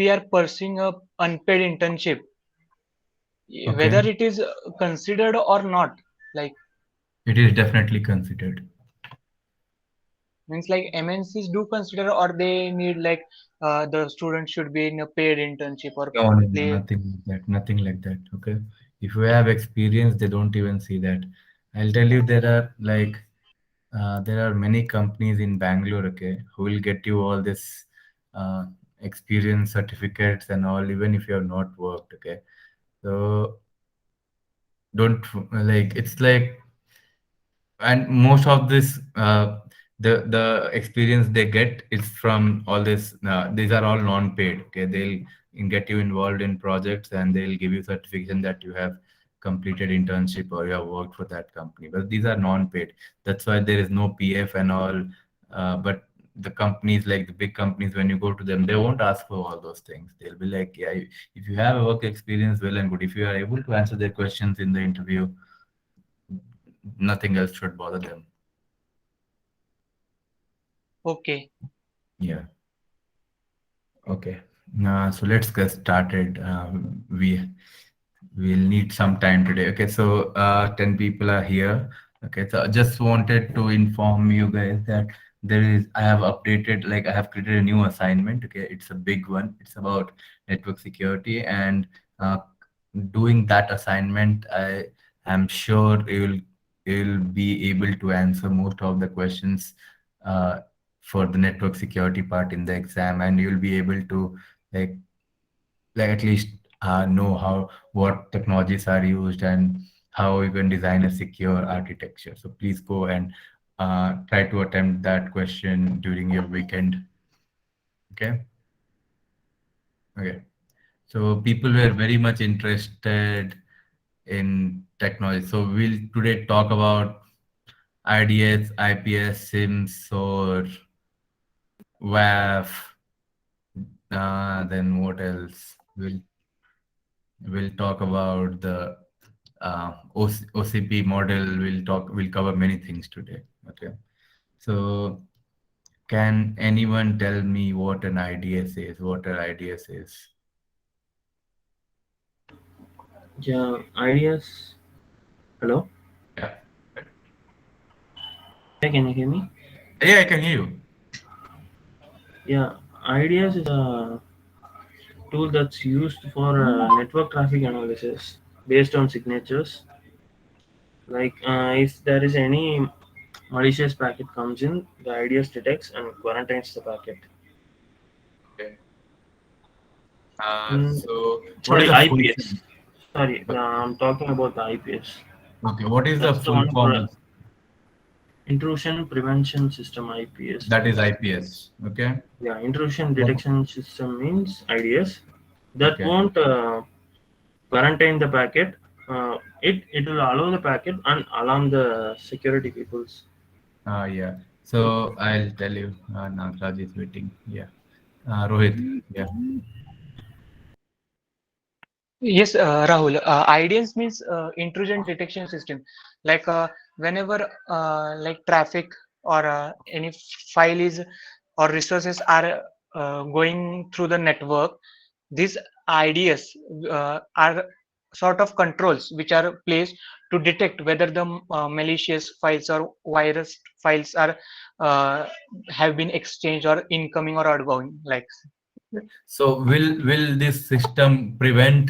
we are pursuing a unpaid internship, whether Okay, it is considered or not, like it is definitely considered. means like MNCs do consider, or they need like the student should be in a paid internship or No, no, no, play. nothing like that. Nothing like that. Okay. If you have experience, they don't even see that. I'll tell you, there are many companies in Bangalore, okay, who will get you all this uh, experience certificates and all, even if you have not worked, okay. So don't like it's like, and most of this the experience they get is from all this, these are all non-paid, okay. They'll get you involved in projects and they'll give you certification that you have completed internship or you have worked for that company, but these are non-paid. That's why there is no PF and all. But the companies, like the big companies, when you go to them, they won't ask for all those things. They'll be like, yeah, if you have a work experience, well and good. If you are able to answer their questions in the interview, nothing else should bother them. Okay. Yeah. Okay. So let's get started. We'll need some time today. Okay. So 10 people are here. Okay. So I just wanted to inform you guys that I have updated, like I have created a new assignment. Okay. It's a big one. It's about network security, and uh, doing that assignment, I am sure you'll be able to answer most of the questions uh, for the network security part in the exam, and you'll be able to like at least know how what technologies are used and how you can design a secure architecture. So please go and try to attempt that question during your weekend. Okay. Okay. So people were very much interested in technology. So we'll today talk about IDS, IPS, SIMS, or WAF. Then what else? We'll talk about the OCP model. We'll cover many things today. Okay. So can anyone tell me what an IDS is? What an IDS is? Yeah, ideas. Hello? Yeah. Yeah, can you hear me? Yeah, I can hear you. Yeah, ideas is a tool that's used for network traffic analysis based on signatures. Like if there is any malicious packet comes in, the IDS detects and quarantines the packet. Okay. Mm, So what is sorry, the full IPS. form? Sorry, Okay. I'm talking about the IPS. Okay. What is the That's the full one form for of intrusion prevention system IPS. that is IPS? Okay. Yeah, intrusion What? detection system means IDS that Okay. won't quarantine the packet. It will allow the packet and alarm the security peoples. Yeah. So I'll tell you. Nagraj is waiting. Yeah. Rohit. Yeah. Yes, Rahul. IDS means intrusion detection system. Like whenever like traffic or any file is or resources are going through the network, these IDS are sort of controls which are placed to detect whether the malicious files or virus files are uh, have been exchanged or incoming or outgoing. Like So will this system prevent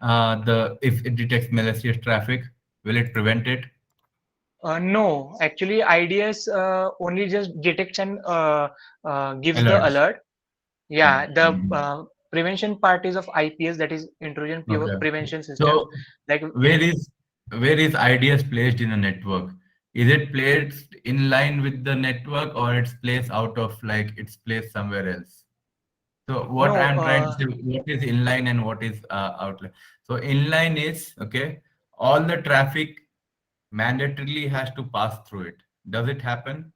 the if it detects malicious traffic? Will it prevent it? no, actually, IDS only just detects and gives the Alerts. alert. Yeah, the Mhm. prevention part is of IPS, that is intrusion Okay. prevention system. So Like where is where is IDS placed in a network? Is it placed in line with the network, or it's placed out of, like it's placed somewhere else? So what no, I'm trying to say, what is inline and what is outline? So inline is, okay, all the traffic mandatorily has to pass through it. Does it happen?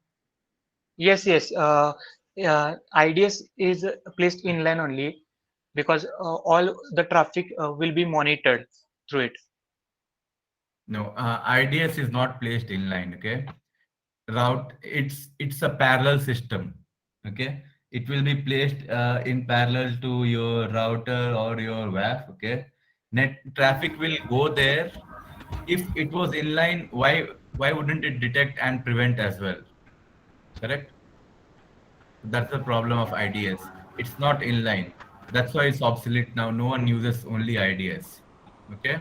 yes, yes. IDS is placed inline only because all the traffic will be monitored through it. No, IDS is not placed inline. Okay, route, it's a parallel system. Okay, it will be placed in parallel to your router or your WAF. Okay, net traffic will go there. If it was inline, why wouldn't it detect and prevent as well? Correct. That's the problem of IDS. It's not inline. That's why it's obsolete now. No one uses only IDS. Okay.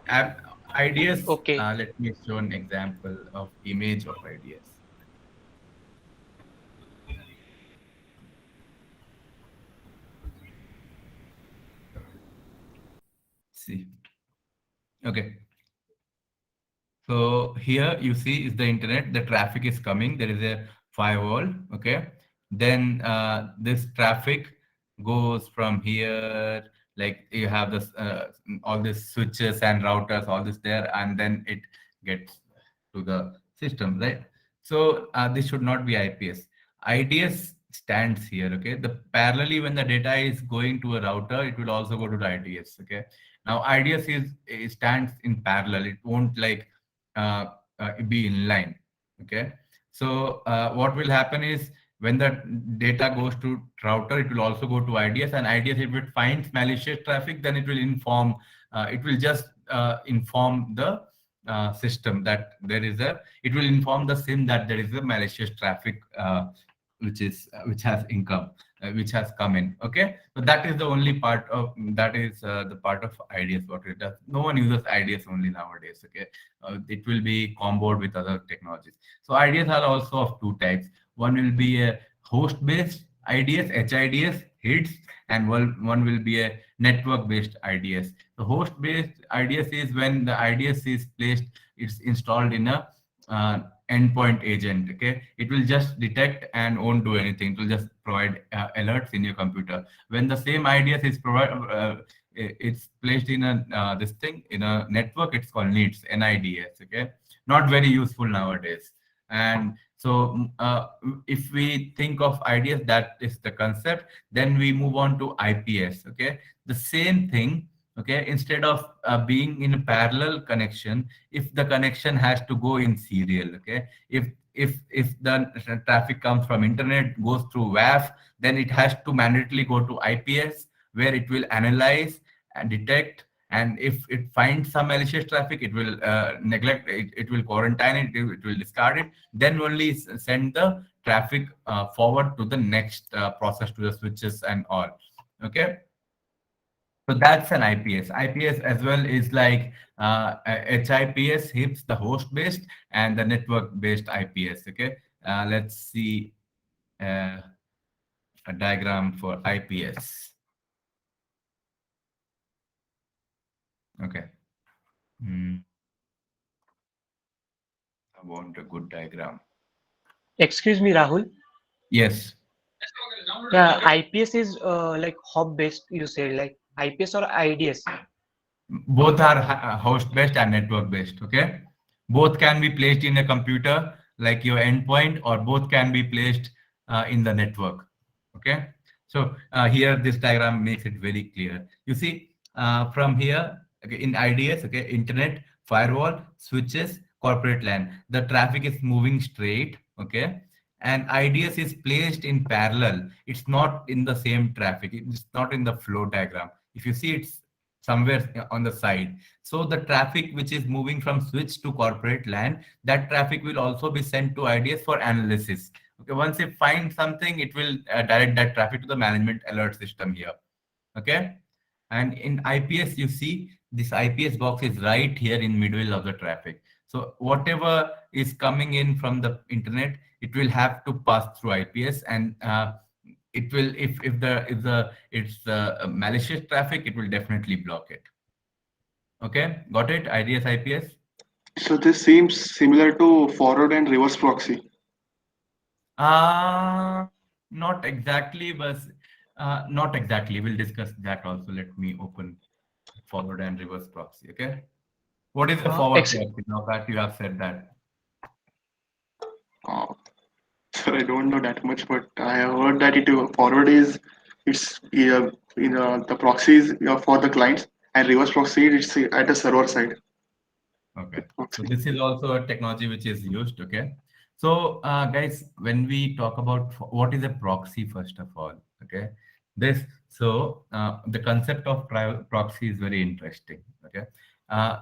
App- IDS. Okay. Let me show an example of image of IDS. See. Okay. So here you see is the internet, the traffic is coming, there is a firewall, okay? Then this traffic goes from here, like you have this all these switches and routers, all this there, and then it gets to the system, right? So this should not be IPS. IDS stands here, okay? The parallelly when the data is going to a router, it will also go to the IDS, okay? Now IDS is stands in parallel. It won't like uh, be in line. Okay. So what will happen is when the data goes to router, it will also go to IDS, and IDS, if it finds malicious traffic, then it will inform. It will just inform the system that there is a. It will inform the SIM that there is a malicious traffic which has income which has come in. Okay, so that is the only part of that is the part of IDS what it does. No one uses IDS only nowadays. Okay, it will be comboed with other technologies. So IDS are also of two types. One will be a host based IDS, HIDS, HIDS, and one will be a network based IDS. The host based IDS is when the IDS is placed, it's installed in a uh, endpoint agent. Okay, it will just detect and won't do anything. It will just provide alerts in your computer. When the same IDS is it's placed in a this thing in a network, it's called NIDS. Okay, not very useful nowadays. And so if we think of IDS, that is the concept. Then we move on to IPS. Okay, the same thing. Okay, instead of being in a parallel connection, if the connection has to go in serial. Okay, if the traffic comes from internet, goes through WAF, then it has to mandatorily go to IPS, where it will analyze and detect, and if it finds some malicious traffic, it will neglect it, it will quarantine it, it will discard it, then only send the traffic forward to the next process, to the switches and all. Okay, so that's an IPS. IPS as well is like HIPS, HIPS, the host based, and the network based IPS. Okay, let's see uh, a diagram for IPS. Okay, I want a good diagram. Excuse me, Rahul. Yes, Yeah, IPS is like hop based. You said like IPS or IDS. both are host based and network based. Okay, both can be placed in a computer like your endpoint, or both can be placed in the network. Okay, so here this diagram makes it very clear. You see from here, okay, in IDS, okay, internet, firewall, switches, corporate LAN, the traffic is moving straight. Okay, and IDS is placed in parallel. It's not in the same traffic. It's not in the flow diagram. If you see, it's somewhere on the side. So the traffic which is moving from switch to corporate LAN, that traffic will also be sent to IDS for analysis. Okay, once it finds something, it will direct that traffic to the management alert system here. Okay, and in IPS, you see this IPS box is right here in middle of the traffic. So whatever is coming in from the internet, it will have to pass through IPS, and it will, if the it's malicious traffic, it will definitely block it. Okay, got it? IDS, IPS. So this seems similar to forward and reverse proxy. Uh Not exactly, but not exactly. We'll discuss that also. Let me open forward and reverse proxy. Okay. What is the Uh, forward ex- proxy? Now that you have said that. Uh, so I don't know that much, but I have heard that it forward is it's the proxies for the clients, and reverse proxy it's at the server side. Okay. So Proxy. this is also a technology which is used. Okay. So, guys, when we talk about what is a proxy, first of all, okay, this the concept of proxy is very interesting. Okay,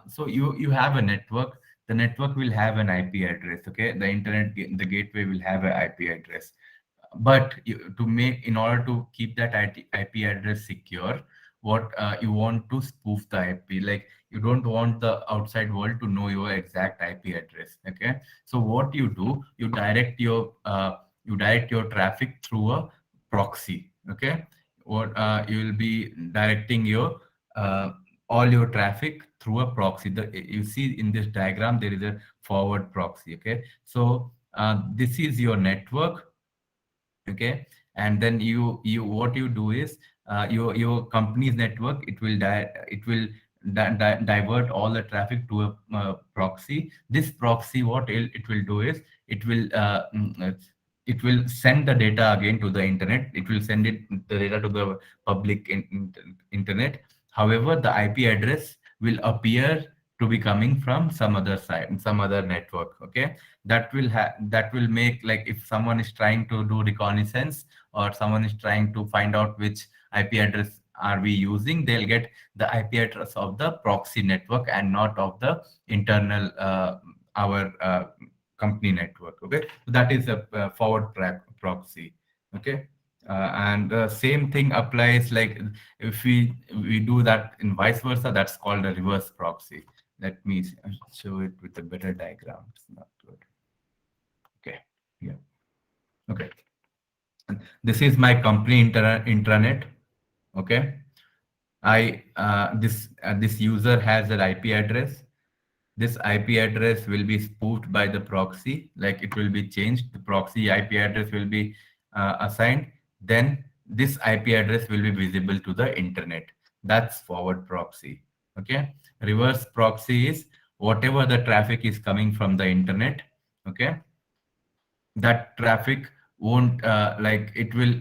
so you have a network. The network will have an IP address. Okay, the the gateway will have an IP address. But to make, in order to keep that IP address secure, what you want to spoof the IP, like you don't want the outside world to know your exact IP address. Okay, so what you do, you direct your traffic through a proxy. Okay, what you will be directing your uh, all your traffic through a proxy. You see in this diagram there is a forward proxy. Okay, so this is your network. Okay, and then you what you do is your company's network, it will divert all the traffic to a proxy. This proxy, what it will do is it will send the data again to the internet. It will send the data to the public internet. However, the IP address will appear to be coming from some other side, some other network. Okay, that will make, like, if someone is trying to do reconnaissance or someone is trying to find out which IP address are we using, they'll get the IP address of the proxy network and not of the internal our company network. Okay, so that is a forward proxy. Okay, and the same thing applies, like if we do that in vice versa, that's called a reverse proxy. Let me show it with a better diagram. It's not good. Okay. Yeah. Okay. This is my company intranet. Okay. This user has an IP address. This IP address will be spoofed by the proxy, like it will be changed. The proxy IP address will be assigned. Then this IP address will be visible to the internet. That's forward proxy. Okay. Reverse proxy is whatever the traffic is coming from the internet. Okay, that traffic won't like it will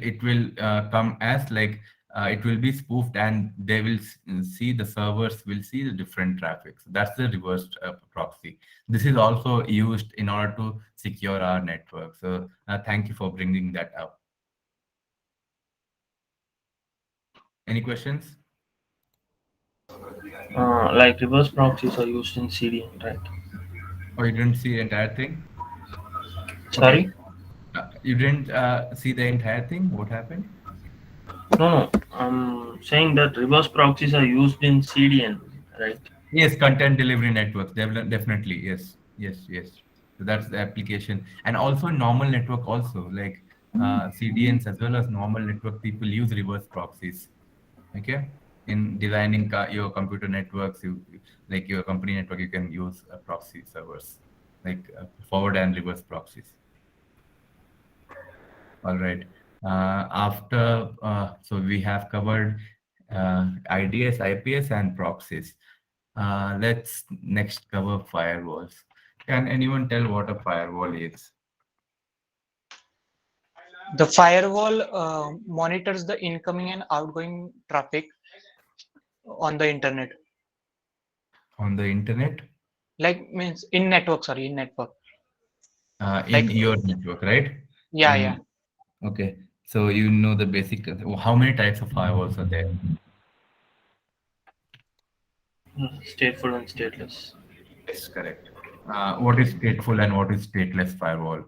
come as, like, it will be spoofed, and they will see, the servers will see the different traffic. So that's the reverse proxy. This is also used in order to secure our network. So thank you for bringing that up. Any questions? Like reverse proxies are used in CDN, right? Or you didn't see the entire thing? Sorry? Okay. You didn't see the entire thing? What happened? No, no. I'm saying that reverse proxies are used in CDN, right? Yes, content delivery networks. Definitely. Yes. Yes. Yes. So that's the application. And also normal network also, like CDNs as well as normal network, people use reverse proxies. Okay. In designing your computer networks, like your company network, you can use proxy servers, like forward and reverse proxies. All right. So we have covered IDS, IPS, and proxies. Let's next cover firewalls. Can anyone tell what a firewall is? The firewall monitors the incoming and outgoing traffic on the internet. On the internet? Like means in network, sorry, in network. In Like your network, right? yeah, yeah. Okay. So you know the basic. How many types of firewalls are there? Stateful and stateless. Yes, correct. What is stateful and what is stateless firewall?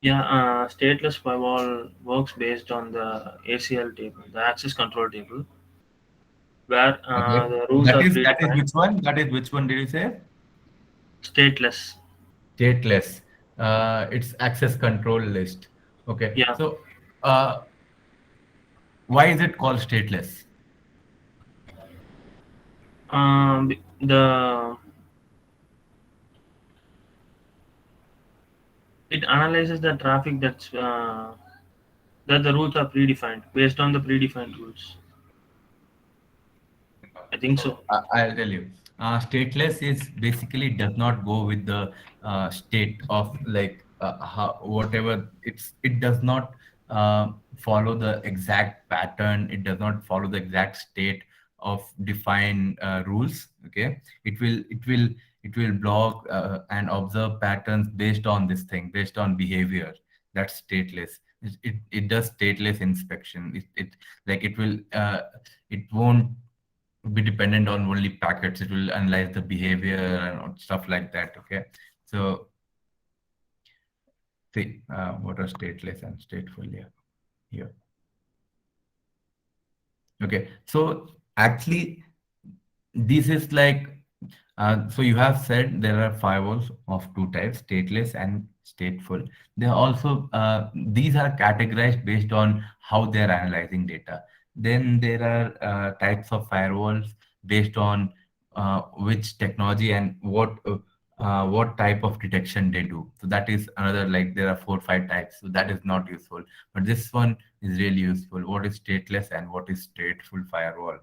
Yeah, stateless firewall works based on the ACL table, the access control table, where Okay. the rules are That is predefined. which one? That is which one did you say? Stateless. Stateless. It's access control list. Okay. Yeah. So uh, why is it called stateless? The it analyzes the traffic that the rules are predefined based on the predefined rules. I think So so. I'll tell you. Stateless is basically does not go with the state of, like, whatever it does not follow the exact pattern. It does not follow the exact state of defined rules. Okay, it will it will block and observe patterns based on this thing, based on behavior. That's stateless. It does stateless inspection. It like it won't be dependent on only packets. It will analyze the behavior and stuff like that. Okay, so see what are stateless and stateful here. Here. Okay, so actually this is like so you have said there are firewalls of two types, stateless and stateful. They are also these are categorized based on how they are analyzing data. Then there are types of firewalls based on which technology and what type of detection they do. So that is another, like there are 4 5 types. So that is not useful. But this one is really useful. What is stateless and what is stateful firewall?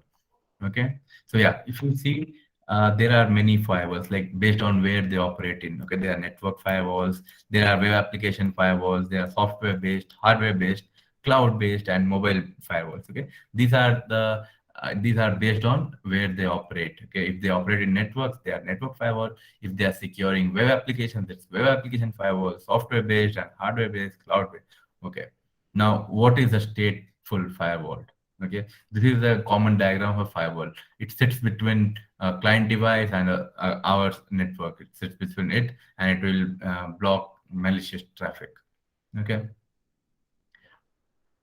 Okay, so yeah, if you see there are many firewalls like based on where they operate in. Okay, there are network firewalls, there are web application firewalls, there are software based, hardware based, cloud based, and mobile firewalls. Okay, these are based on where they operate. Okay, if they operate in networks, they are network firewall. If they are securing web applications, it's web application firewall, software based and hardware based, cloud based. Okay, now what is a stateful firewall? Okay, this is a common diagram of firewall. It sits between a client device and our network. It sits between it, and it will block malicious traffic. Okay.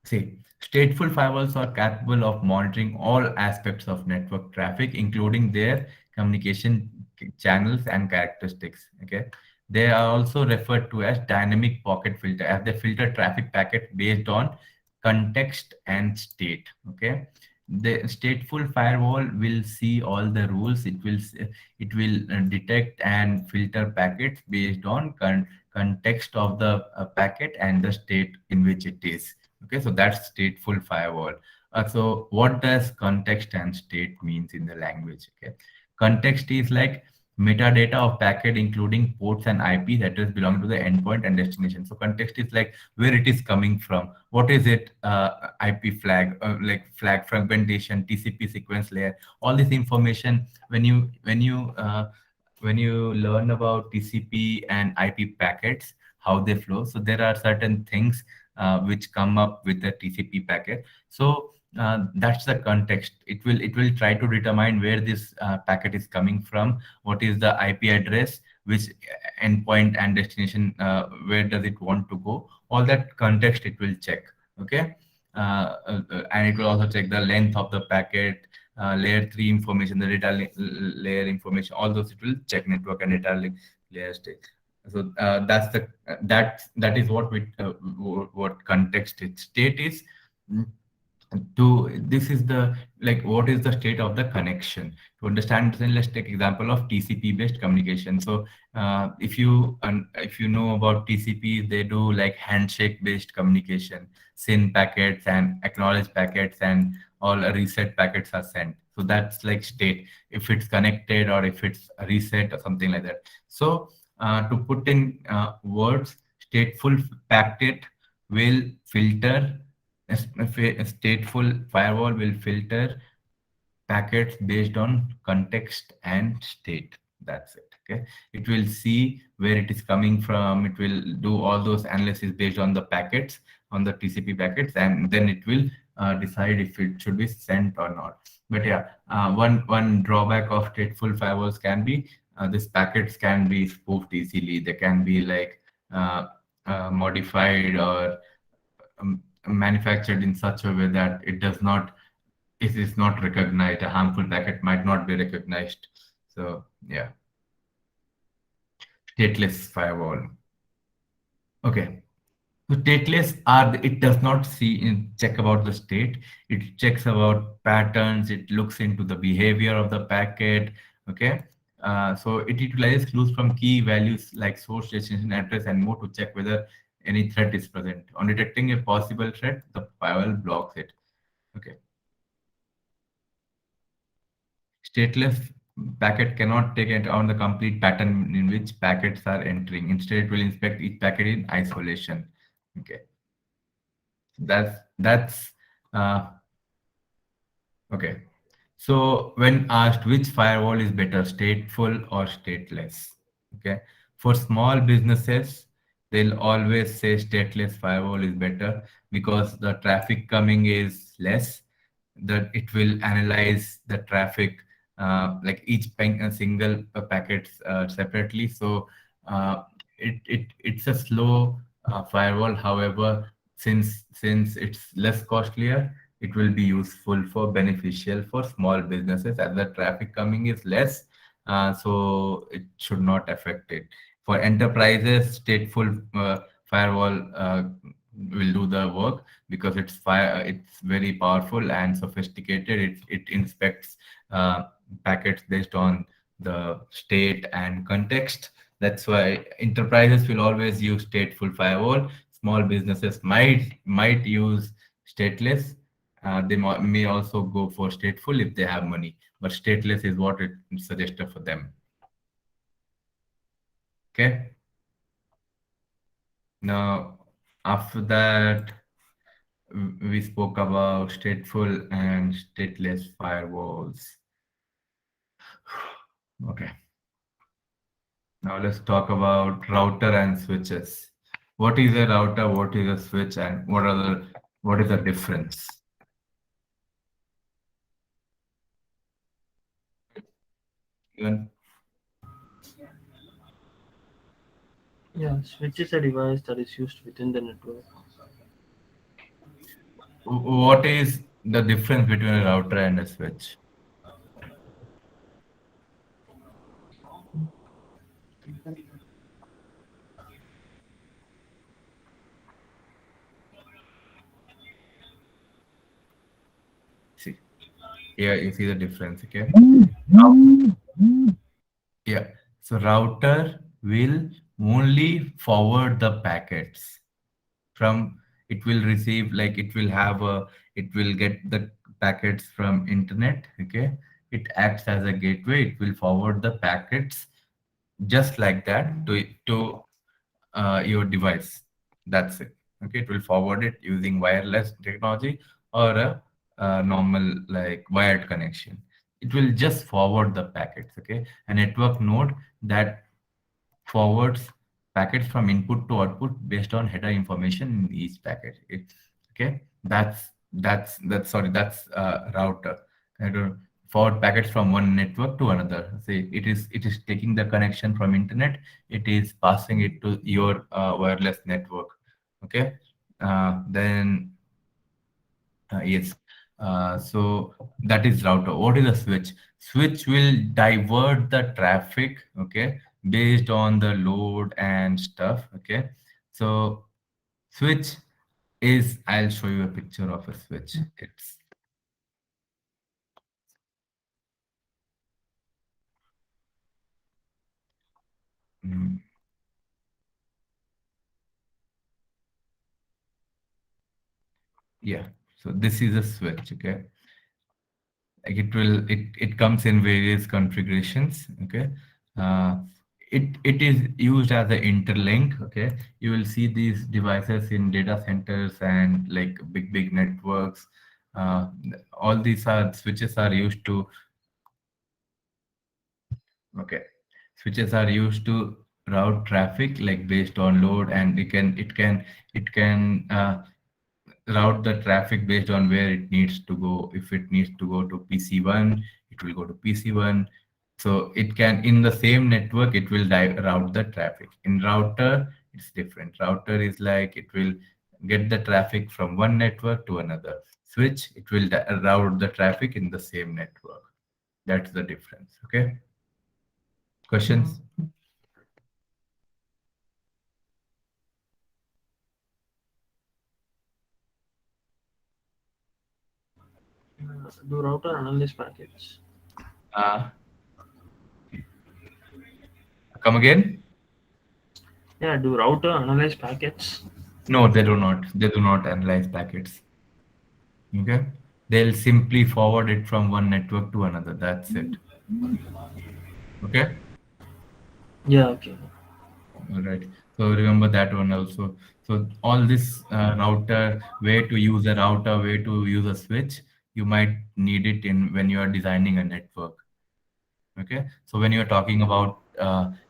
See, stateful firewalls are capable of monitoring all aspects of network traffic, including their communication channels and characteristics. Okay. They are also referred to as dynamic pocket filter, as they filter traffic packets based on context and state. Okay. The stateful firewall will see all the rules. It will detect and filter packets based on context of the packet and the state in which it is. Okay, so that's stateful firewall. So what does context and state means in the language? Okay, context is like metadata of packet including ports and IP that is belong to the endpoint and destination. So context is like where it is coming from. What is it? IP flag, like flag fragmentation, TCP sequence layer. All this information when you learn about TCP and IP packets, how they flow. So there are certain things which come up with the TCP packet. So that's the context. It will try to determine where this packet is coming from, what is the IP address, which endpoint and destination, where does it want to go. All that context it will check. Okay, and it will also check the length of the packet, layer 3 information, the data layer information. All those it will check, network and data layer state. So that is what what context is. State is to this is the like what is the state of the connection. To understand, then let's take example of TCP based communication. So if you know about TCP, they do like handshake based communication, SYN packets and acknowledge packets, and all reset packets are sent. So that's like state, if it's connected or if it's a reset or something like that. So to put in words, stateful packet will filter, a stateful firewall will filter packets based on context and state. That's it. Okay, it will see where it is coming from. It will do all those analysis based on the packets, on the TCP packets, and then it will decide if it should be sent or not. But yeah, one drawback of stateful firewalls can be these packets can be spoofed easily. They can be like modified or manufactured in such a way that it is not recognized. A harmful packet might not be recognized. So yeah, stateless firewall. Okay, so stateless it does not check about the state. It checks about patterns. It looks into the behavior of the packet. Okay, so it utilizes clues from key values like source, destination, address, and more to check whether any threat is present. On detecting a possible threat, the firewall blocks it. Okay. Stateless packet cannot take into account the complete pattern in which packets are entering. Instead, it will inspect each packet in isolation. Okay. That's okay. So when asked which firewall is better, stateful or stateless, okay? For small businesses, they'll always say stateless firewall is better because the traffic coming is less. That it will analyze the traffic, like each single packets separately. So uh, it's a slow firewall. However, since it's less costlier, it will be useful for beneficial for small businesses as the traffic coming is less, so it should not affect it. For enterprises, stateful firewall will do the work because it's very powerful and sophisticated. It inspects packets based on the state and context. That's why enterprises will always use stateful firewall. Small businesses might use stateless. They may also go for stateful if they have money, but stateless is what it suggested for them. Okay. Now, after that, we spoke about stateful and stateless firewalls. Okay. Now let's talk about router and switches. What is a router? What is a switch? And what is the difference? Even Yeah, switch is a device that is used within the network. what is the difference between a router and a switch? See, yeah, you see the difference, okay? Yeah, so router will only forward the packets from, it will receive, like it will get the packets from internet, okay? It acts as a gateway, it will forward the packets just like that to your device. That's it. Okay, it will forward it using wireless technology or a normal like wired connection. It will just forward the packets. Okay, a network node that forwards packets from input to output based on header information in each packet. Okay, that's sorry, that's router. I don't forward packets from one network to another. Say it is taking the connection from internet. It is passing it to your wireless network. Okay, then yes. So that is router. What is a switch? Switch will divert the traffic, okay, based on the load and stuff. Okay. So switch is, I'll show you a picture of a switch. It's mm, yeah. So this is a switch, okay. Like it comes in various configurations, okay. uh, it is used as an interlink, okay. You will see these devices in data centers and like big networks. uh, all these are switches are used to, okay, switches are used to route traffic like based on load, and it can route the traffic based on where it needs to go. If it needs to go to PC1, it will go to PC1. So it can, in the same network, it will route the traffic. In router, it's different. Router is like it will get the traffic from one network to another. Switch, it will route the traffic in the same network. That's the difference. Okay. Questions? Do router analyze packets? Uh, Come again? Yeah, do router analyze packets? No, they do not. They do not analyze packets. Okay. They'll simply forward it from one network to another. That's it. Okay. Yeah, okay. All right. So remember that one also. So all this router, way to use a router, way to use a switch, you might need it in when you are designing a network. Okay, so when you're talking about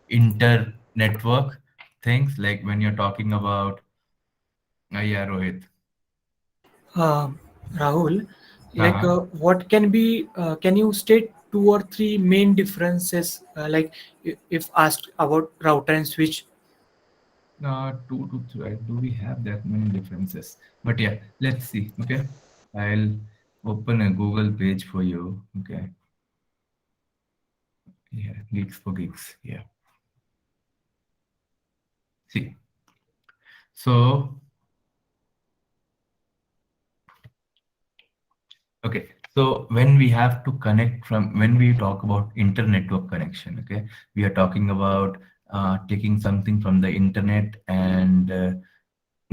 inter network things, like when you're talking about yeah, Rohit. Uh, Rahul, like Uh-huh. what can be, can you state two or three main differences, like if asked about router and switch? Two to three. Do we have that many differences? But yeah, let's see. Okay, I'll open a Google page for you. Okay, yeah, Geeks for Geeks. Yeah, see. So okay, so when we have to connect from when we talk about inter-network connection, okay, we are talking about taking something from the internet and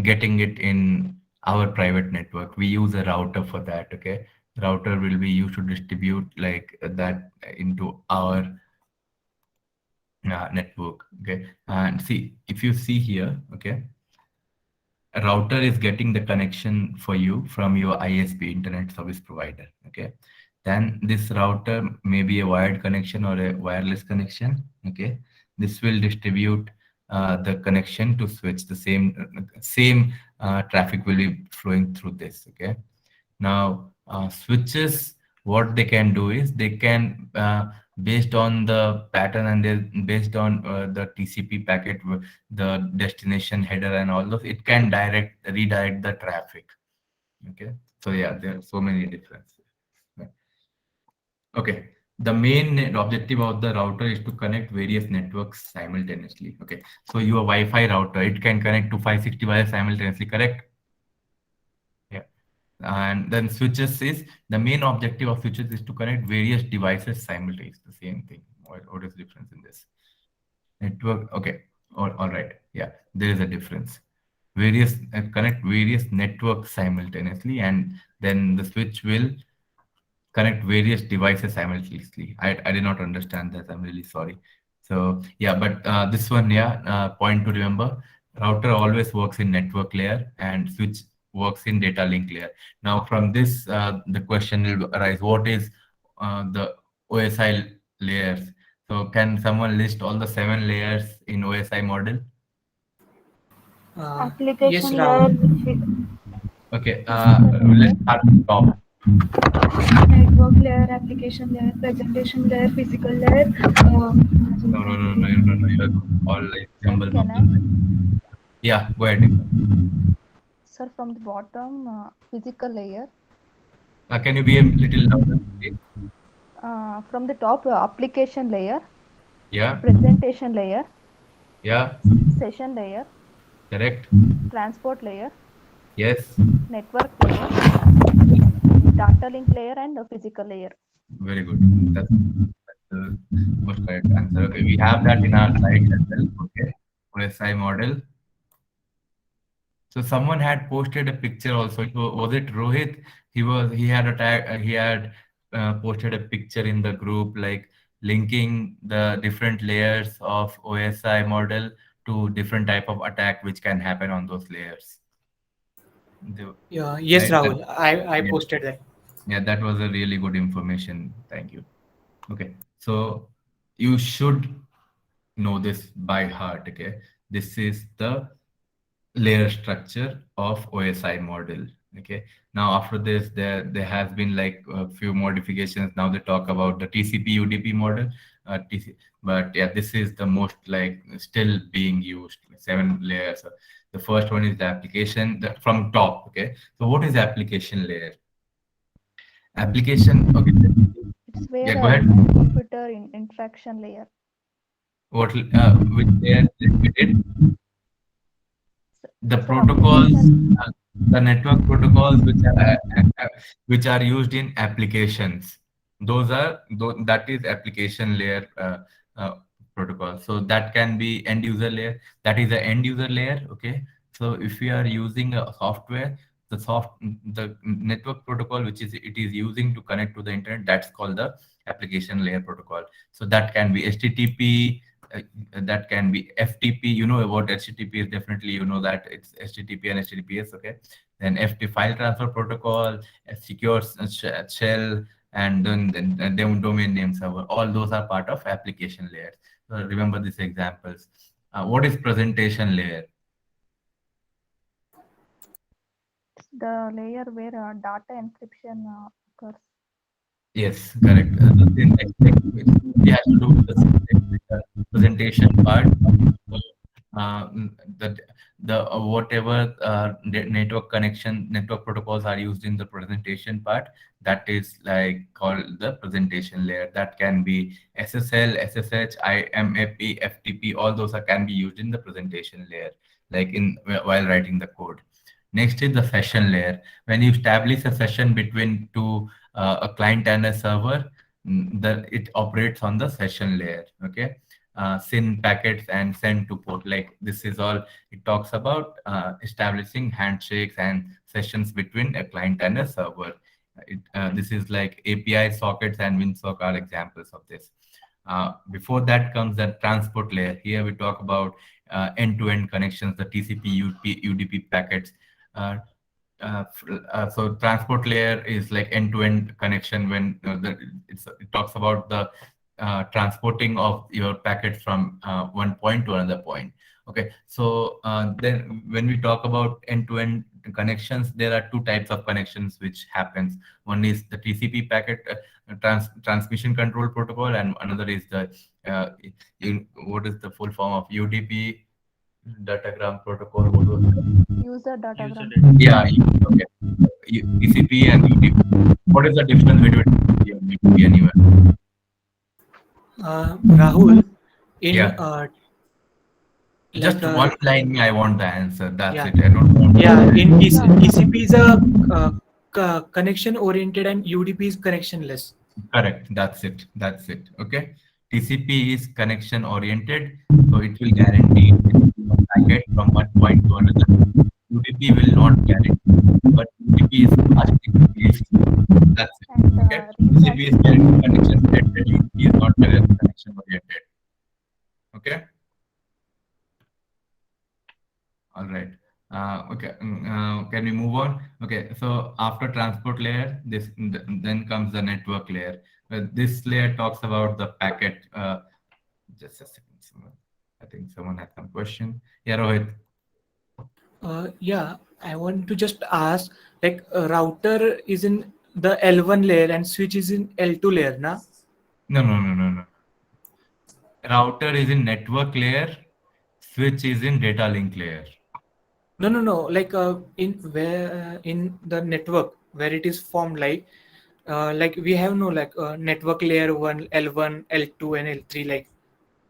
getting it in our private network. We use a router for that. Okay, router will be used to distribute like that into our network. Okay, and see if you see here. Okay, a router is getting the connection for you from your ISP, internet service provider. Okay, then this router may be a wired connection or a wireless connection. Okay, this will distribute the connection to switch. The same traffic will be flowing through this. Okay, now switches, what they can do is they can based on the pattern and based on the TCP packet, the destination header and all those, it can redirect the traffic. Okay, so yeah, there are so many differences. Right. Okay, the main objective of the router is to connect various networks simultaneously. Okay, so your Wi-Fi router, it can connect to 560 devices simultaneously, correct? Yeah. And then switches is the main objective of switches is to connect various devices simultaneously. The same thing. What is the difference in this? Network. Okay. All right. Yeah, there is a difference. Various connect various networks simultaneously, and then the switch will connect various devices simultaneously. I did not understand that. I'm really sorry. So yeah, but this one, yeah, point to remember, router always works in network layer and switch works in data link layer. Now from this, the question will arise, what is the OSI layers? So can someone list all the 7 layers in OSI model? Yes, Application layer, Rahul. Okay, physical let's layer, start from top. network layer, application layer, presentation layer, physical layer. No. You're all like Sir, jumble can bumble. I? Yeah, go ahead. Sir, from the bottom, physical layer. Can you be a little louder, please? From the top, application layer, Yeah, presentation layer, yeah, session layer, correct. transport layer, Yes, network layer, data link layer, and physical layer. very good. That's the most correct answer. Okay, we have that in our slides as well. Okay, OSI model. So someone had posted a picture also. Was it Rohit? He had a tag. He had posted a picture in the group, like linking the different layers of OSI model to different type of attack which can happen on those layers. Yeah, yes, Right? Rahul. I Yeah, posted that. yeah, that was a really good information. Thank you. Okay, so you should know this by heart. Okay, this is the layer structure of OSI model. Okay, now after this, there has been like a few modifications. Now they talk about the TCP UDP model. But yeah, this is the most like still being used. 7 layers. The first one is the application from top. Okay, so what is application layer? Application. Okay, It's where yeah, go ahead. human-computer interaction layer. What which layer we did? The Sir, protocols, application. the network protocols which are used in applications. That is application layer uh, protocol. So that can be end user layer. That is the end user layer. Okay. So if we are using a software, the network protocol which is it is using to connect to the internet, that's called the application layer protocol. So that can be HTTP, that can be FTP. You know about HTTP is definitely, you know that it's HTTP and HTTPS. Okay, then FT file transfer protocol, a secure shell, and then domain name server. All those are part of application layers. So remember these examples. What is presentation layer? The layer where data encryption occurs. Yes, correct. We have to do with the syntax, like the presentation part. Uh, the whatever network connection, network protocols are used in the presentation part, that is like called the presentation layer. That can be SSL, SSH, IMAP, FTP. All those can be used in the presentation layer, like in while writing the code. Next is the session layer. When you establish a session between two a client and a server, it operates on the session layer. Okay, SYN packets and send to port. Like this is all it talks about establishing handshakes and sessions between a client and a server. This is like API sockets and WinSock are examples of this. Before that comes the transport layer. Here we talk about end-to-end connections, the TCP, UDP packets. Uh, so transport layer is like end-to-end connection when it talks about the transporting of your packets from one point to another point. Okay, so then when we talk about end-to-end connections, there are two types of connections which happens. One is the TCP packet transmission control protocol, and another is the what is the full form of UDP datagram protocol? What was that? User datagram. Yeah, okay. TCP and UDP. What is the difference between TCP and UDP anyway? Rahul, in Yeah. Just like one line, I want the answer. That's yeah, it. I don't want. yeah, in Yeah. TCP is a connection oriented and UDP is connectionless. Correct. That's it. That's it. Okay. TCP is connection oriented, so it will guarantee a packet from one point to another. UDP will not guarantee, but UDP is fast. That's it. And Okay. read TCP is guarantee connection oriented. UDP is not connection oriented. Okay. All right. Okay. Can we move on? Okay. So after transport layer, then comes the network layer. This layer talks about the packet. Just a second. I think someone has some question. Yeah, Rohit. Yeah, I want to just ask, like router is in the L1 layer and switch is in L2 layer, na? No, no, no, no, no. Router is in network layer. Switch is in data link layer. No, no, no. Like in where in the network where it is formed, like we have no like network layer one, L1, L2, and L3. Like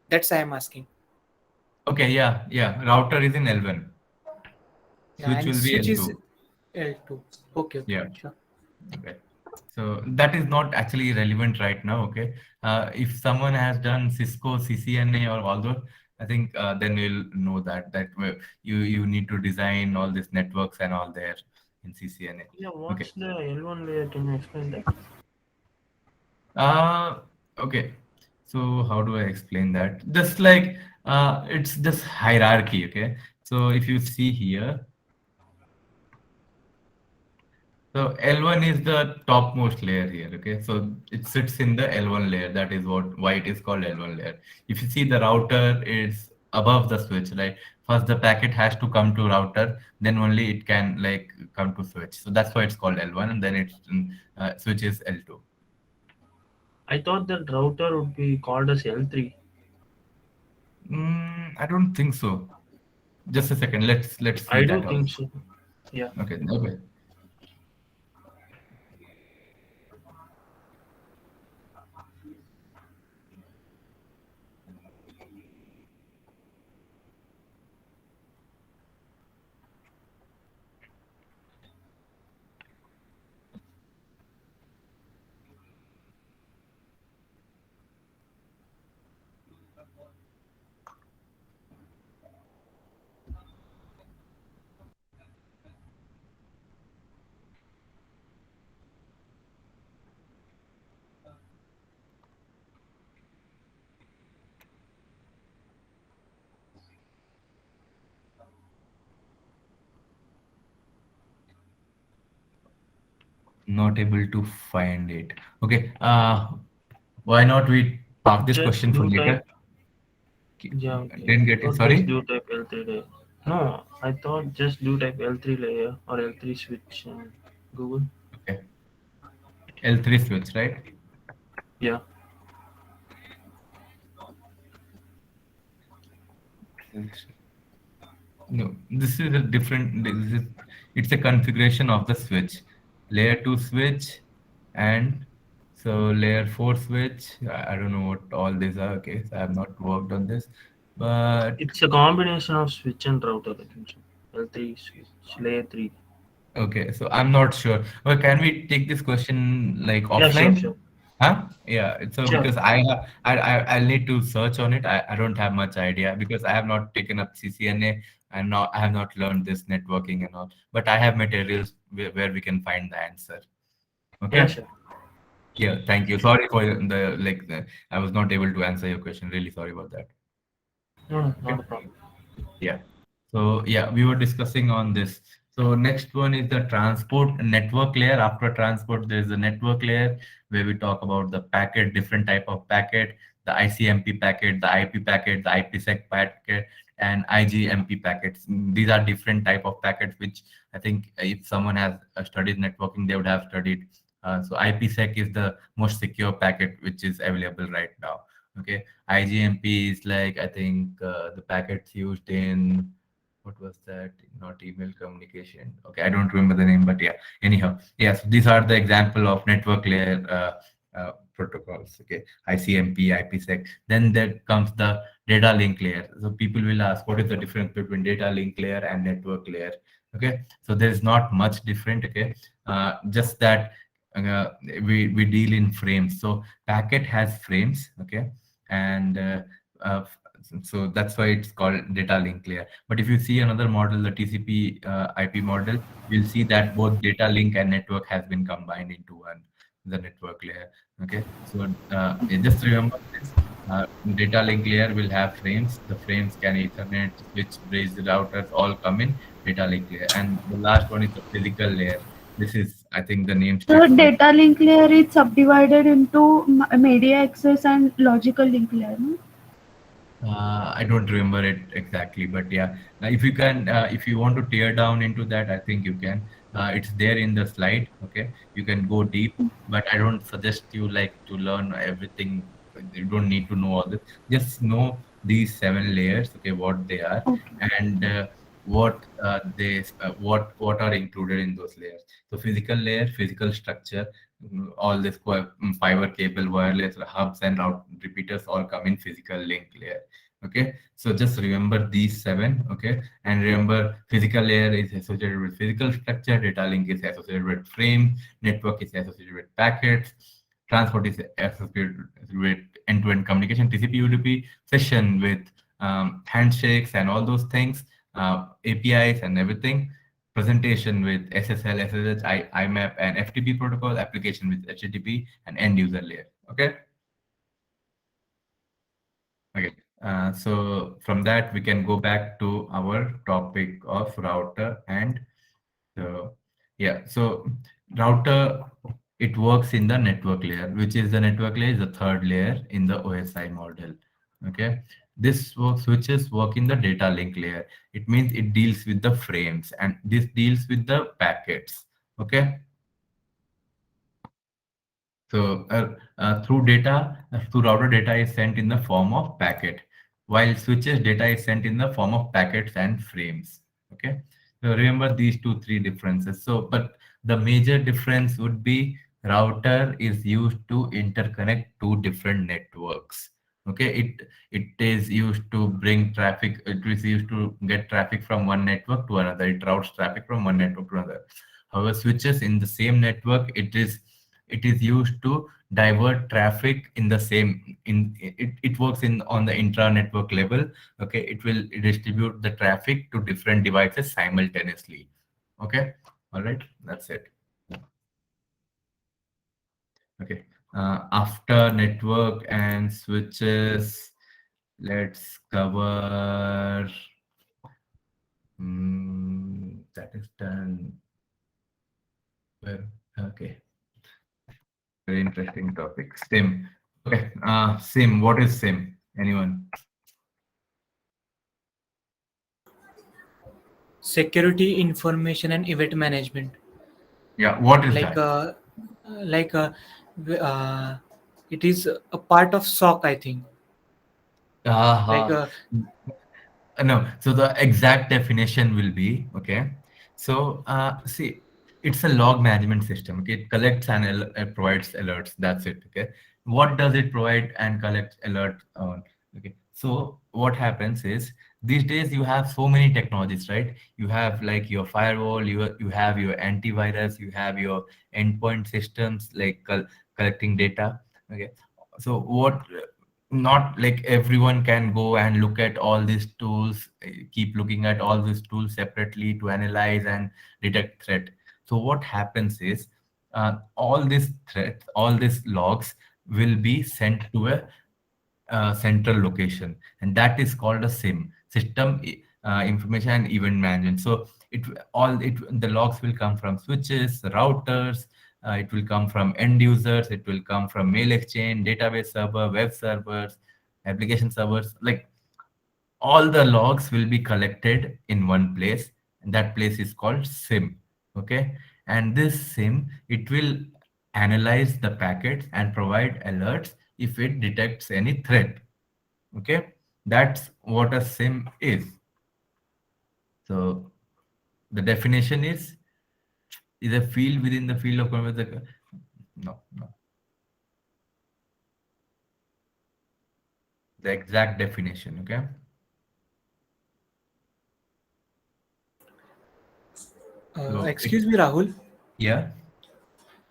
that's I am asking. Okay. Yeah. Yeah. Router is in L1. Yeah, Switch and will be switch is L2. L2. Okay, okay, Yeah. sure. Okay. So that is not actually relevant right now. Okay. If someone has done Cisco, CCNA, or all those, I think then you'll know that you need to design all these networks and all there in CCNA. Yeah, Okay. what's the L1 layer? Can you explain that? Okay. So how do I explain that? Just like it's just hierarchy. Okay. So if you see here, so L1 is the topmost layer here. Okay, so it sits in the L1 layer. That is why it is called L1 layer. If you see the router is above the switch, right? First the packet has to come to router, then only it can like come to switch. So that's why it's called L1, and then it's switch is L2. I thought that router would be called as L3. I don't think so. Just a second. Let's see I do that think also. so. Yeah. Okay. Okay. Not able to find it. Okay. Why not we park this Just question for do later? type. Yeah, okay. Didn't I get it. thought just Sorry. do type L3 layer. No, I thought just do type L3 layer or L3 switch in Google. Okay. L3 switch, right? Yeah. No, this is a different. It's a configuration of the switch, layer two switch, and so layer four switch. I don't know what all these are. Okay, so I have not worked on this, but It's a combination of switch and router, I think so. L3 switch, layer 3. okay, so I'm not sure. Well, can we take this question like Yeah, sure, offline? sure. Huh? Yeah. So Sure. because I'll need to search on it. I don't have much idea because I have not taken up CCNA and not I have not learned this networking and all. But I have materials where we can find the answer. Yeah, Okay. sure. Yeah. Thank you. Sorry for I was not able to answer your question. Really sorry about that. No, no, Okay. not a problem. Yeah. So yeah, we were discussing on this. So next one is the transport network layer. After transport, there is a network layer where we talk about the packet, different type of packet, the ICMP packet, the IP packet, the IPsec packet, and IGMP packets. These are different type of packets, which I think if someone has studied networking, they would have studied. So IPsec is the most secure packet which is available right now. Okay, IGMP is like I think the packets used in what was that? Not email communication. Okay, I don't remember the name, but yeah. Anyhow, yes, these are the example of network layer protocols. Okay, ICMP, IPsec. Then there comes the data link layer. So people will ask, what is the difference between data link layer and network layer? Okay, so there is not much different. Okay, just that we deal in frames. So packet has frames. Okay, and uh, so that's why it's called data link layer. But if you see another model, the TCP IP model, you'll see that both data link and network has been combined into one, the network layer. Okay, so just remember this. Data link layer will have frames. The frames can Ethernet, switch, bridge, routers all come in data link layer. And the last one is the physical layer. This is, I think, the name The states it. data link layer is subdivided into media access and logical link layer. No? I don't remember it exactly, but yeah, if you can, if you want to tear down into that, I think you can. It's there in the slide. Okay, you can go deep, but I don't suggest you like to learn everything. You don't need to know all this. Just know these seven layers. Okay, what they are Okay. and what are included in those layers. So physical layer, physical structure, all this fiber cable, wireless hubs and route repeaters all come in physical link layer. Okay, so just remember these seven. Okay, and remember physical layer is associated with physical structure, data link is associated with frame, network is associated with packets, transport is associated with end-to-end communication, TCP UDP, session with handshakes and all those things, APIs and everything, presentation with SSL, SSH, IMAP and FTP protocol, application with HTTP and end user layer. Okay. Okay, so from that we can go back to our topic of router and yeah, so router, it works in the network layer, which is the network layer is the third layer in the OSI model. Okay, this switches work in the data link layer. It means it deals with the frames and this deals with the packets. Okay. So through router data is sent in the form of packet, while switches data is sent in the form of packets and frames. Okay. So remember these three differences. So, but the major difference would be router is used to interconnect two different networks. Okay. It is used to bring traffic. It is used to get traffic from one network to another. It routes traffic from one network to another. However, switches in the same network, it is used to divert traffic in the same it works in on the intra network level. Okay, it will distribute the traffic to different devices simultaneously. Okay, all right, that's it. Okay, after network and switches, let's cover that is done. Well, okay. Very interesting topic. SIM. Okay. SIM. What is SIM? Anyone? Security information and event management. Yeah. What is Like that? like it is a part of SOC, I think. Like Uh, no, so the exact definition will be okay. So, see, it's a log management system. Okay, it collects and provides alerts. That's it. Okay, what does it provide and collect alert on? Okay, so what happens is these days you have so many technologies, right? You have like your firewall, you have your antivirus, you have your endpoint systems like collecting data. Okay, so what not like everyone can go and look at all these tools, keep looking at all these tools separately to analyze and detect threat. So what happens is all these threats, all these logs will be sent to a central location, and that is called a SIM, system information and event management. So the logs will come from switches, routers, it will come from end users, it will come from mail exchange, database server, web servers, application servers. Like all the logs will be collected in one place, and that place is called SIM. Okay, and this SIM, it will analyze the packets and provide alerts if it detects any threat. Okay, that's what a SIM is. So the definition is a field within the field of conversation. No, no, the exact definition. Okay. So excuse me, Rahul. yeah,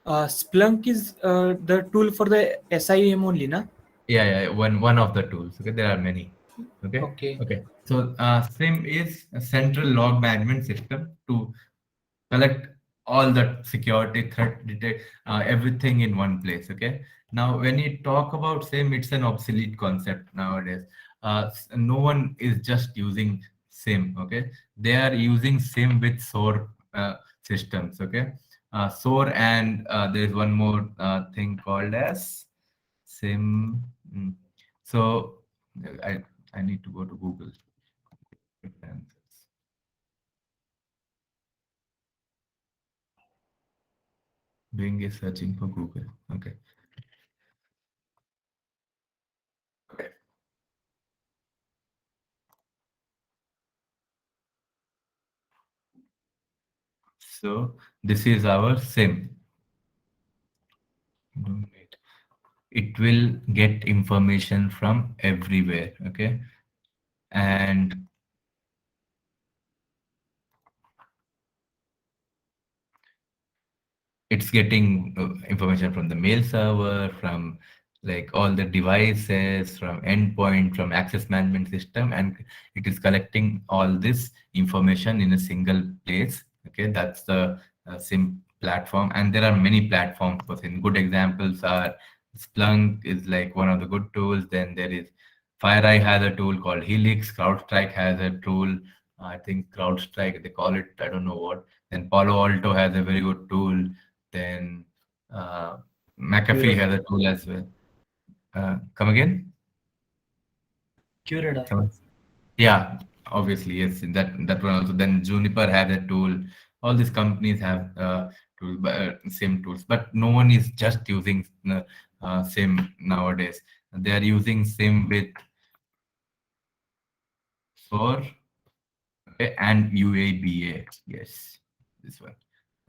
Splunk is the tool for the SIEM only, na? yeah. One of the tools. Okay, there are many. Okay, Okay. okay. So SIM is a central log management system to collect all the security threat detect everything in one place. Okay, now when you talk about SIM, it's an obsolete concept nowadays. No one is just using SIM. Okay, they are using SIM with SOAR systems. Okay, SOAR, and there is one more thing called as SIM. So i I need to go to Google. Doing a searching for Google. Okay. Okay. So this is our SIM. It will get information from everywhere. Okay. And it's getting information from the mail server, from like all the devices, from endpoint, from access management system, and it is collecting all this information in a single place. Okay, that's the SIM platform, and there are many platforms for SIM. Good examples are Splunk is like one of the good tools. Then there is FireEye has a tool called Helix. CrowdStrike has a tool. I think CrowdStrike they call it. I don't know what. Then Palo Alto has a very good tool. Then McAfee has a tool as well. Come again? Curator. Come on. Yeah, obviously, yes. That one also. Then Juniper has a tool. All these companies have tools, same tools, but no one is just using same nowadays. They are using same with SOAR, okay, and UABA. Yes, this one.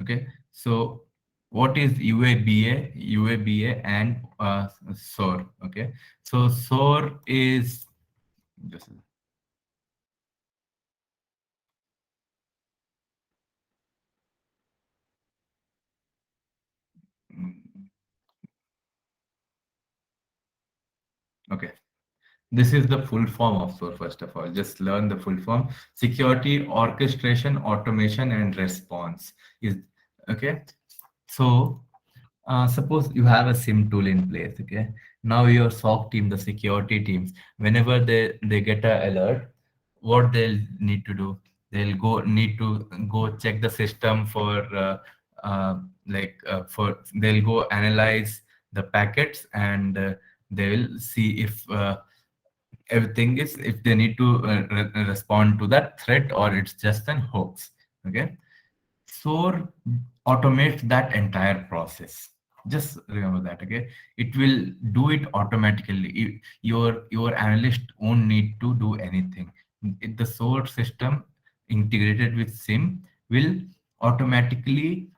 Okay, so what is UABA? UABA and SOAR. Okay, so SOAR is just mm, okay. This is the full form of SOAR. First of all, just learn the full form. Security, orchestration, automation, and response is okay. So suppose you have a SIM tool in place. Okay, now your SOC team, the security teams, whenever they get a alert, what they'll need to do, they'll need to go check the system for for they'll go analyze the packets, and they will see if everything is, if they need to respond to that threat or it's just an hoax. Okay, SOAR automates that entire process. Just remember that. Okay, it will do it automatically. Your analyst won't need to do anything. The SOAR system integrated with SIM will automatically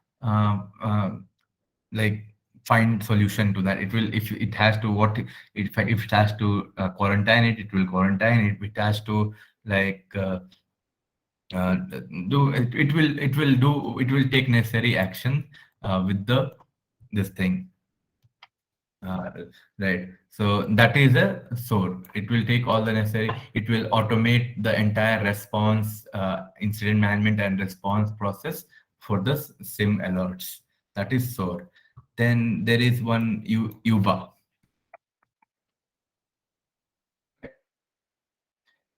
like find solution to that. It will, if it has to, what if it has to quarantine it, it will quarantine it. If it has to like do it, it will take necessary action with the this thing. uh, right, so that is a SOAR. It will take all the necessary, it will automate the entire response, incident management and response process for the SIM alerts. That is SOAR. Then there is one UBA.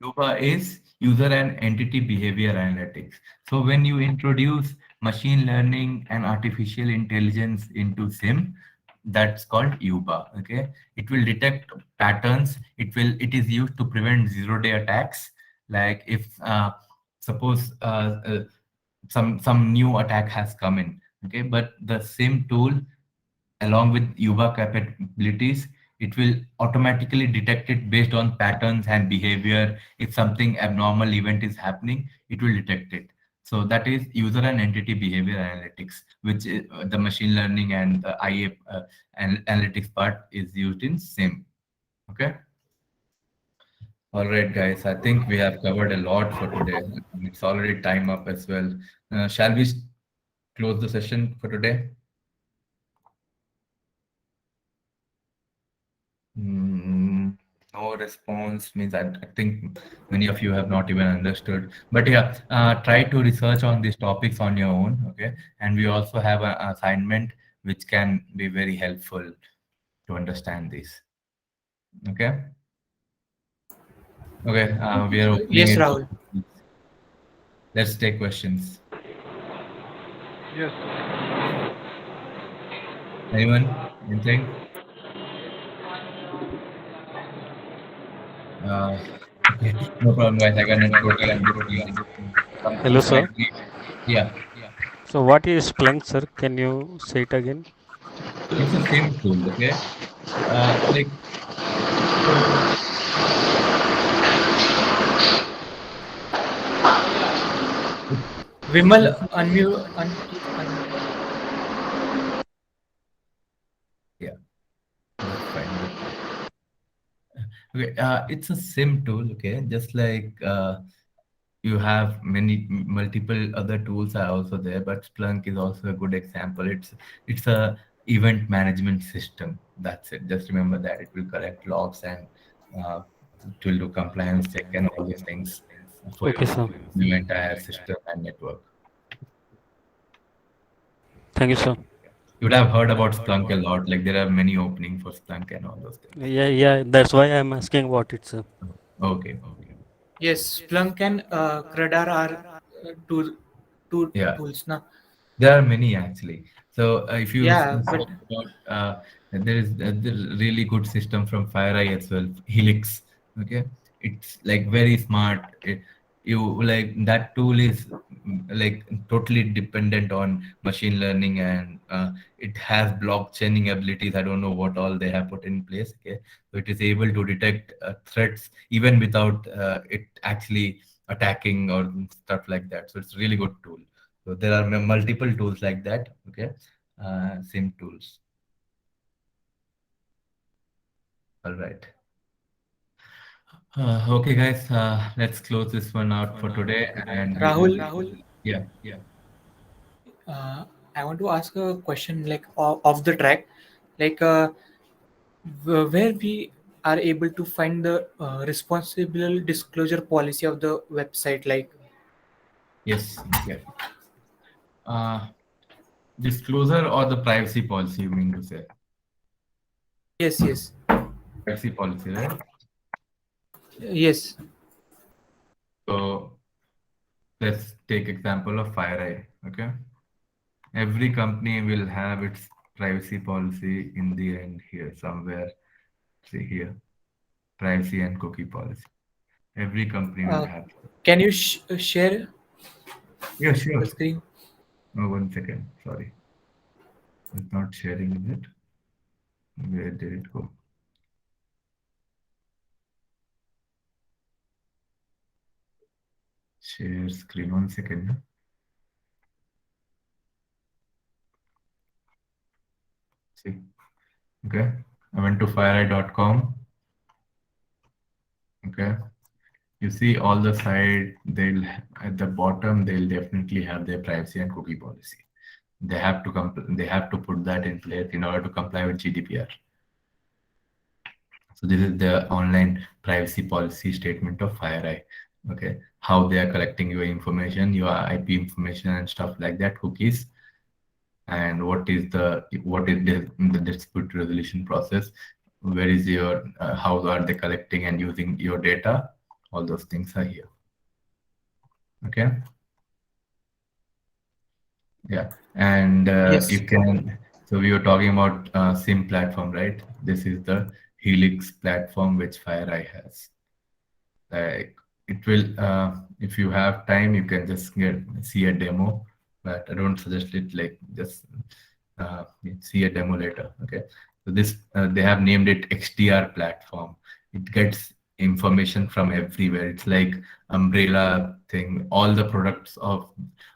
UBA is user and entity behavior analytics. So when you introduce machine learning and artificial intelligence into SIM, that's called UBA. Okay, it will detect patterns. It is used to prevent zero-day attacks. Like if suppose some new attack has come in. Okay, but the same tool along with UBA capabilities, it will automatically detect it based on patterns and behavior. If something abnormal event is happening, it will detect it. So that is user and entity behavior analytics, which is, the machine learning and the IA analytics part is used in SIM. Okay. All right, guys. I think we have covered a lot for today. It's already time up as well. Shall we close the session for today? No response means I think many of you have not even understood. But yeah, try to research on these topics on your own. Okay, and we also have an assignment which can be very helpful to understand this. Okay. Okay. We are opening Yes, it. Rahul. Let's take questions. Yes. Anyone? Anything? Okay. No problem, guys. I can totally understand. Hello, Something sir. might be, yeah. So, what is Splunk, sir? Can you say it again? It's the same tool. Okay. Like so. Vimal, unmute. Yeah, that's fine. Okay, it's a SIM tool. Okay, just like you have multiple other tools are also there, but Splunk is also a good example. It's a event management system. That's it. Just remember that it will collect logs and it will do compliance check and all these things for Okay, sir. your entire system and network. Thank you, sir. You would have heard about Splunk a lot. Like there are many openings for Splunk and all those things. Yeah. That's why I'm asking about it, sir. Okay. Yes, Splunk and Radar are two Yeah. tools, na? There are many actually. So if you Yeah, search about, there is a really good system from FireEye as well, Helix. Okay, it's like very smart. You like that tool is like totally dependent on machine learning, and it has blockchaining abilities. I don't know what all they have put in place. Okay, so it is able to detect threats even without it actually attacking or stuff like that. So it's a really good tool. So there are multiple tools like that. Okay, same tools. All right. Okay, guys. Let's close this one out for today. And Rahul, yeah. I want to ask a question like off the track, like where we are able to find the responsible disclosure policy of the website, like Yes. Yeah. Disclosure or the privacy policy, you mean to say? yes, Privacy policy, right? yes, So let's take example of FireEye. Okay. Every company will have its privacy policy in the end here somewhere. See here, privacy and cookie policy. Every company will have. Can you share Yeah, sure. the screen? Oh, 1 second. Sorry. It's not sharing, is it? Where did it go? Share screen. 1 second. See. Okay. I went to FireEye.com. Okay. You see all the side, they'll at the bottom, they'll definitely have their privacy and cookie policy. They have to they have to put that in place in order to comply with GDPR. So this is the online privacy policy statement of FireEye. Okay, how they are collecting your information, your IP information and stuff like that, cookies, and what is the dispute resolution process. Where is your how are they collecting and using your data? All those things are here. Okay. Yeah, and Yes. you can. So we were talking about SIM platform, right? This is the Helix platform which FireEye has. Like it will, if you have time, you can just see a demo, but I don't suggest it. Like just see a demo later. Okay. So this they have named it XDR platform. It gets information from everywhere. It's like umbrella thing. All the products of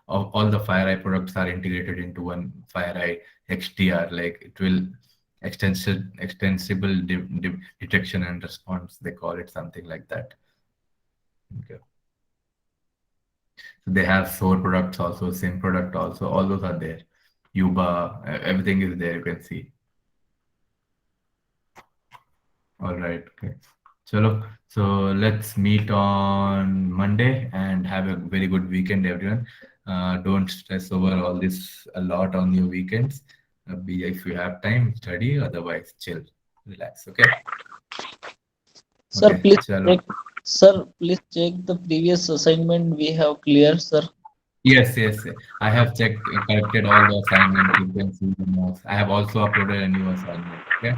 all the FireEye products are integrated into one FireEye XDR. Like it will extensible detection and response. They call it something like that. Okay. So they have SOAR products also, SIM product also. All those are there. Yuba, everything is there. You can see. All right. Okay. Chalo. So let's meet on Monday and have a very good weekend, everyone. Don't stress over all this a lot on your weekends. If you have time, study. Otherwise, chill, relax. Okay. Sir, Okay. please Chalo. check. Sir, please check the previous assignment we have cleared, sir. Yes. I have checked, corrected all the assignments. You can see the notes. I have also uploaded a new assignment. Okay.